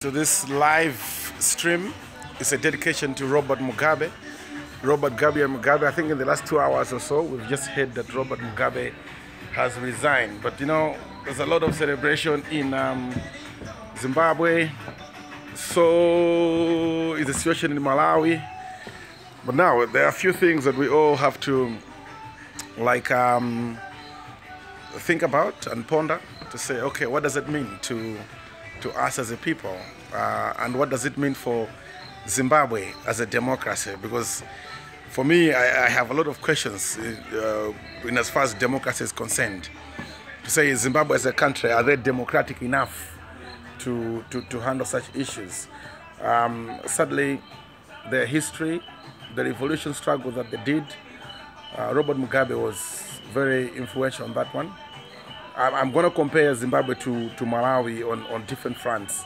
To this live stream is a dedication to Robert Mugabe. Robert Gabriel Mugabe, I think in the last 2 hours or so, we've just heard that Robert Mugabe has resigned. But you know, there's a lot of celebration in Zimbabwe. So is the situation in Malawi. But now, there are a few things that we all have to think about and ponder to say, okay, what does it mean to us as a people, and what does it mean for Zimbabwe as a democracy? Because for me, I have a lot of questions in as far as democracy is concerned. To say Zimbabwe as a country, are they democratic enough to handle such issues? Sadly, their history, the revolution struggle that they did, Robert Mugabe was very influential on that one. I'm going to compare Zimbabwe to Malawi on different fronts.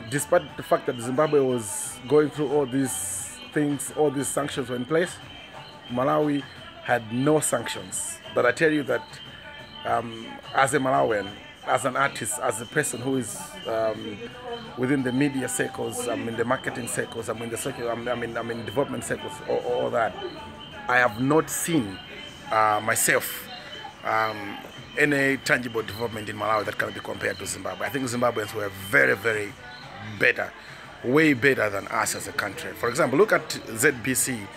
Despite the fact that Zimbabwe was going through all these things, all these sanctions were in place, Malawi had no sanctions. But I tell you that as a Malawian, as an artist, as a person who is within the media circles, I'm in the marketing circles, I'm in the circle, I'm in development circles, all that, I have not seen myself any tangible development in Malawi that can be compared to Zimbabwe. I think Zimbabweans were very, very better, way better than us as a country. For example, look at ZBC,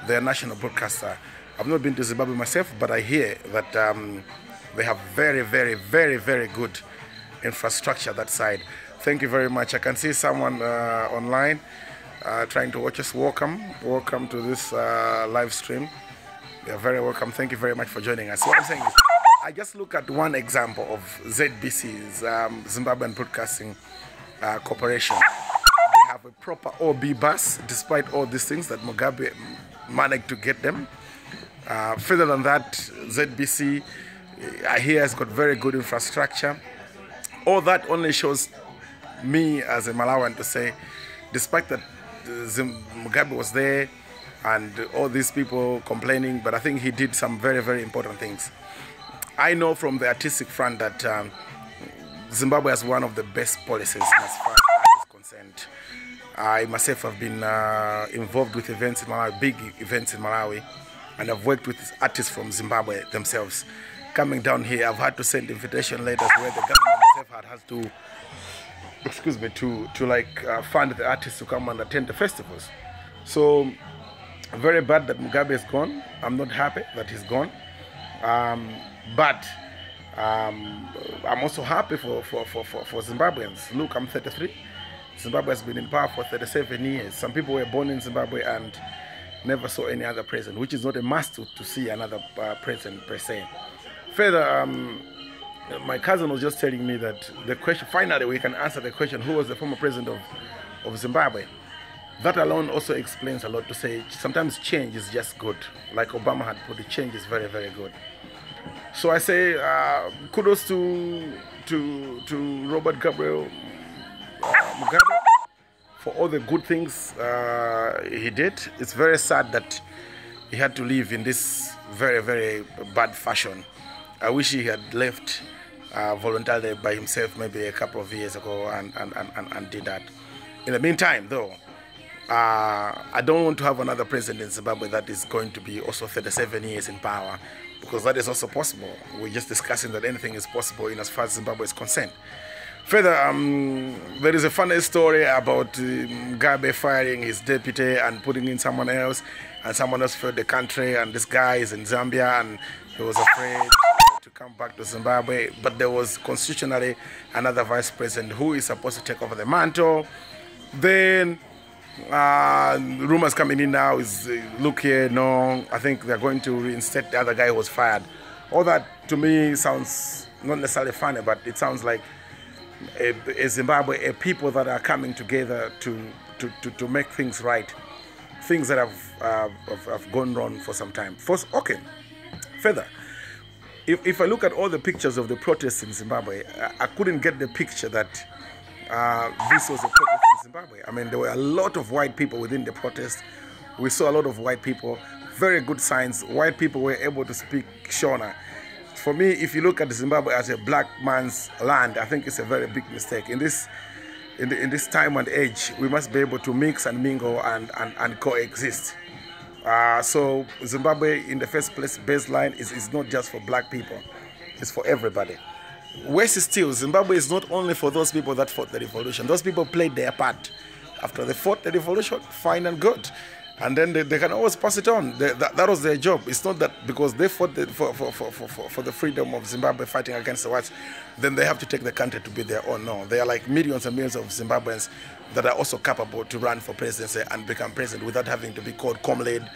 their national broadcaster. I've not been to Zimbabwe myself, but I hear that they have very, very, very, very good infrastructure that side. Thank you very much. I can see someone online trying to watch us. Welcome to this live stream. You're very welcome. Thank you very much for joining us. What I'm saying is, I just look at one example of ZBC's Zimbabwean Broadcasting Corporation. They have a proper OB bus, despite all these things that Mugabe managed to get them. Further than that, ZBC, I hear, has got very good infrastructure. All that only shows me as a Malawian to say, despite that Mugabe was there and all these people complaining, but I think he did some very, very important things. I know from the artistic front that Zimbabwe has one of the best policies as far as art is concerned. I myself have been involved with events in Malawi, big events in Malawi, and I've worked with artists from Zimbabwe themselves. Coming down here, I've had to send invitation letters where the government itself has to, to fund the artists to come and attend the festivals. So, very bad that Mugabe is gone. I'm not happy that he's gone. But I'm also happy for Zimbabweans. Look, I'm 33. Zimbabwe has been in power for 37 years. Some people were born in Zimbabwe and never saw any other president, which is not a must to see another president per se. Further, my cousin was just telling me that the question, finally we can answer the question, who was the former president of Zimbabwe? That alone also explains a lot to say sometimes change is just good. Like Obama had put it, change is very, very good. So I say kudos to Robert Gabriel Mugabe for all the good things he did. It's very sad that he had to leave in this very, very bad fashion. I wish he had left voluntarily by himself maybe a couple of years ago and did that. In the meantime, though, I don't want to have another president in Zimbabwe that is going to be also 37 years in power, because that is also possible. We're just discussing that anything is possible in as far as Zimbabwe is concerned. Further, there is a funny story about Mugabe firing his deputy and putting in someone else, and someone else fled the country, and this guy is in Zambia and he was afraid to come back to Zimbabwe. But there was constitutionally another vice president who is supposed to take over the mantle. Then rumors coming in now is, look here, no, I think they're going to reinstate the other guy who was fired. All that to me sounds not necessarily funny, but it sounds like a Zimbabwe, a people that are coming together to make things right, things that have gone wrong for some time. First, okay. Further, if I look at all the pictures of the protests in Zimbabwe, I couldn't get the picture that this was a protest in Zimbabwe. I mean, there were a lot of white people within the protest. We saw a lot of white people, very good signs. White people were able to speak Shona. For me, if you look at Zimbabwe as a black man's land, I think it's a very big mistake. In this in this time and age, we must be able to mix and mingle and coexist. So Zimbabwe, in the first place, baseline is not just for black people, it's for everybody. Worse still, Zimbabwe is not only for those people that fought the revolution. Those people played their part. After they fought the revolution, fine and good. And then they can always pass it on. That was their job. It's not that because they fought for the freedom of Zimbabwe fighting against the whites, then they have to take the country to be their own. No, there are like millions and millions of Zimbabweans that are also capable to run for presidency and become president without having to be called comrade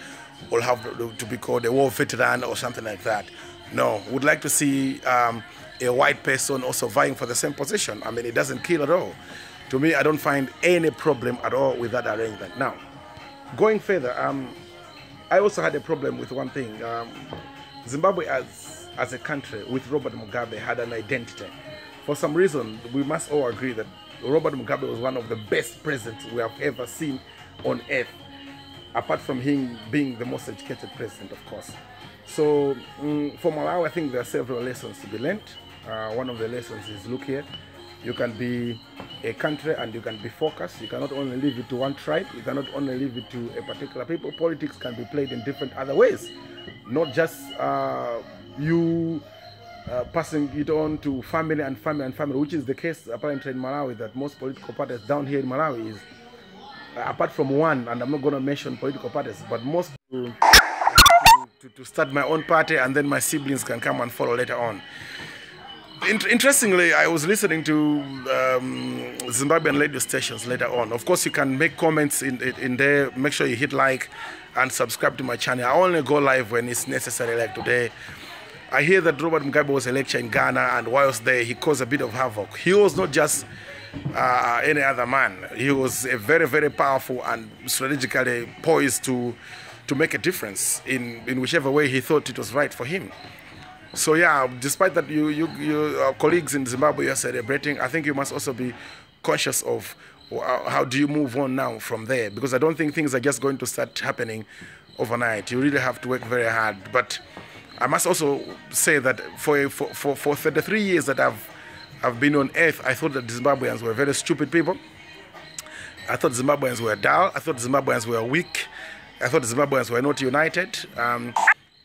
or have to be called a war veteran or something like that. No, would like to see a white person also vying for the same position. I mean, it doesn't kill at all. To me, I don't find any problem at all with that arrangement. Now, going further, I also had a problem with one thing. Zimbabwe as a country with Robert Mugabe had an identity. For some reason, we must all agree that Robert Mugabe was one of the best presidents we have ever seen on earth, apart from him being the most educated president, of course. So for Malawi, I think there are several lessons to be learned. One of the lessons is, look here, you can be a country and you can be focused. You cannot only leave it to one tribe. You cannot only leave it to a particular people. Politics can be played in different other ways. Not just you passing it on to family and family and family, which is the case apparently in Malawi, that most political parties down here in Malawi is, apart from one, and I'm not going to mention political parties, but most to start my own party and then my siblings can come and follow later on. Interestingly, I was listening to Zimbabwean radio stations later on. Of course, you can make comments in there. Make sure you hit like and subscribe to my channel. I only go live when it's necessary, like today. I hear that Robert Mugabe was a lecturer in Ghana, and whilst there, he caused a bit of havoc. He was not just any other man. He was a very, very powerful and strategically poised to make a difference in whichever way he thought it was right for him. So yeah, despite that your colleagues in Zimbabwe are celebrating, I think you must also be conscious of how do you move on now from there, because I don't think things are just going to start happening overnight. You really have to work very hard. But I must also say that for 33 years that I've been on earth, I thought that Zimbabweans were very stupid people. I thought Zimbabweans were dull. I thought Zimbabweans were weak. I thought Zimbabweans were not united.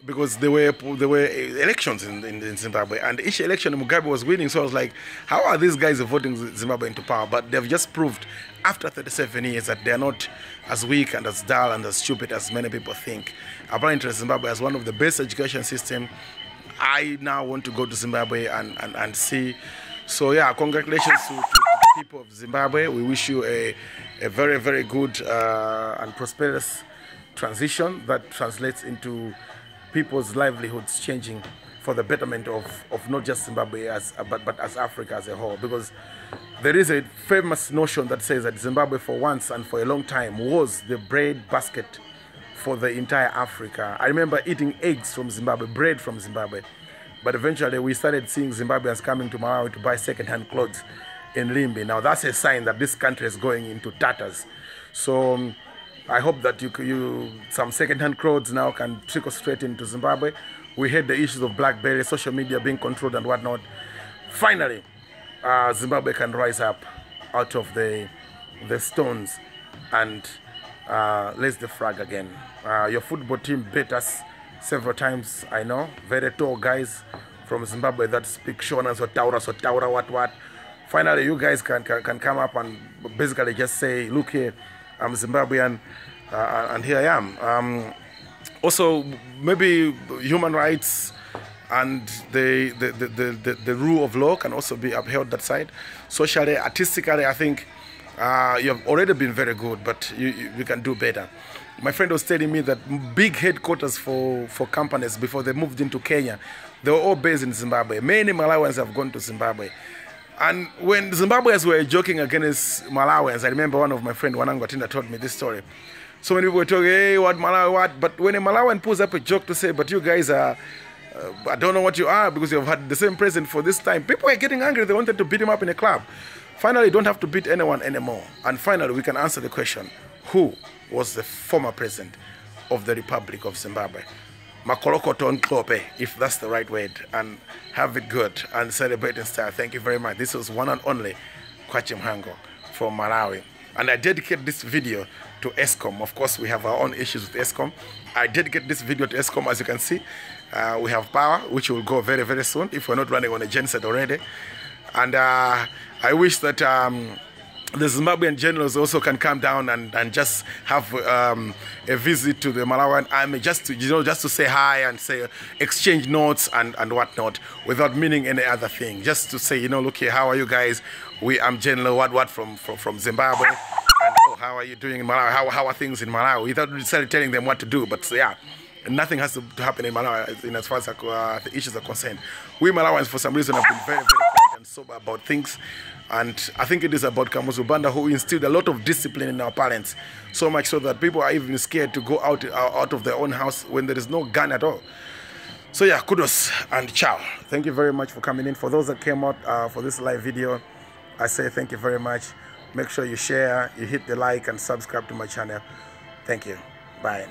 Because there were elections in Zimbabwe, and each election Mugabe was winning. So I was like, how are these guys voting Zimbabwe into power? But they've just proved after 37 years that they're not as weak and as dull and as stupid as many people think. Apparently Zimbabwe has one of the best education systems. I now want to go to Zimbabwe and see. So yeah, congratulations to the people of Zimbabwe. We wish you a very, very good and prosperous transition that translates into people's livelihoods changing for the betterment of not just Zimbabwe but as Africa as a whole. Because there is a famous notion that says that Zimbabwe for once and for a long time was the bread basket for the entire Africa. I remember eating eggs from Zimbabwe, bread from Zimbabwe, but eventually we started seeing Zimbabweans coming to Malawi to buy second-hand clothes in Limbi. Now that's a sign that this country is going into tatters. So I hope that some second-hand clothes now can trickle straight into Zimbabwe. We had the issues of BlackBerry, social media being controlled and whatnot. Finally, Zimbabwe can rise up out of the stones and raise the flag again. Your football team beat us several times, I know. Very tall guys from Zimbabwe that speak Shona, so Taura, what. Finally, you guys can come up and basically just say, look here, I'm Zimbabwean, and here I am. Also, maybe human rights and the rule of law can also be upheld that side. Socially, artistically, I think you have already been very good, but you can do better. My friend was telling me that big headquarters for companies before they moved into Kenya, they were all based in Zimbabwe. Many Malawians have gone to Zimbabwe. And when Zimbabweans were joking against Malawians, I remember one of my friends, Wanango Tinda, told me this story. So many people were talking, hey, what Malawi, what? But when a Malawian pulls up a joke to say, but you guys are, I don't know what you are because you've had the same president for this time, people were getting angry. They wanted to beat him up in a club. Finally, you don't have to beat anyone anymore. And finally, we can answer the question, who was the former president of the Republic of Zimbabwe? Makolokoton Klope, if that's the right word, and have it good and celebrate in style. Thank you very much. This was one and only Kwachi Mhango from Malawi. And I dedicate this video to ESCOM. Of course, we have our own issues with ESCOM. I dedicate this video to ESCOM. As you can see, we have power, which will go very, very soon if we're not running on a genset already. And I wish that the Zimbabwean generals also can come down and just have a visit to the Malawian army, just to, just to say hi and say, exchange notes and whatnot, without meaning any other thing. Just to say, look here, how are you guys? I'm General what from Zimbabwe. And oh, how are you doing in Malawi? How are things in Malawi? Without necessarily telling them what to do, but yeah. Nothing has to happen in Malawi as far as the issues are concerned. We Malawians, for some reason, have been very, very quiet and sober about things. And I think it is about Kamuzu Banda, who instilled a lot of discipline in our parents. So much so that people are even scared to go out of their own house when there is no gun at all. So yeah, kudos and ciao. Thank you very much for coming in. For those that came out for this live video, I say thank you very much. Make sure you share, you hit the like and subscribe to my channel. Thank you. Bye.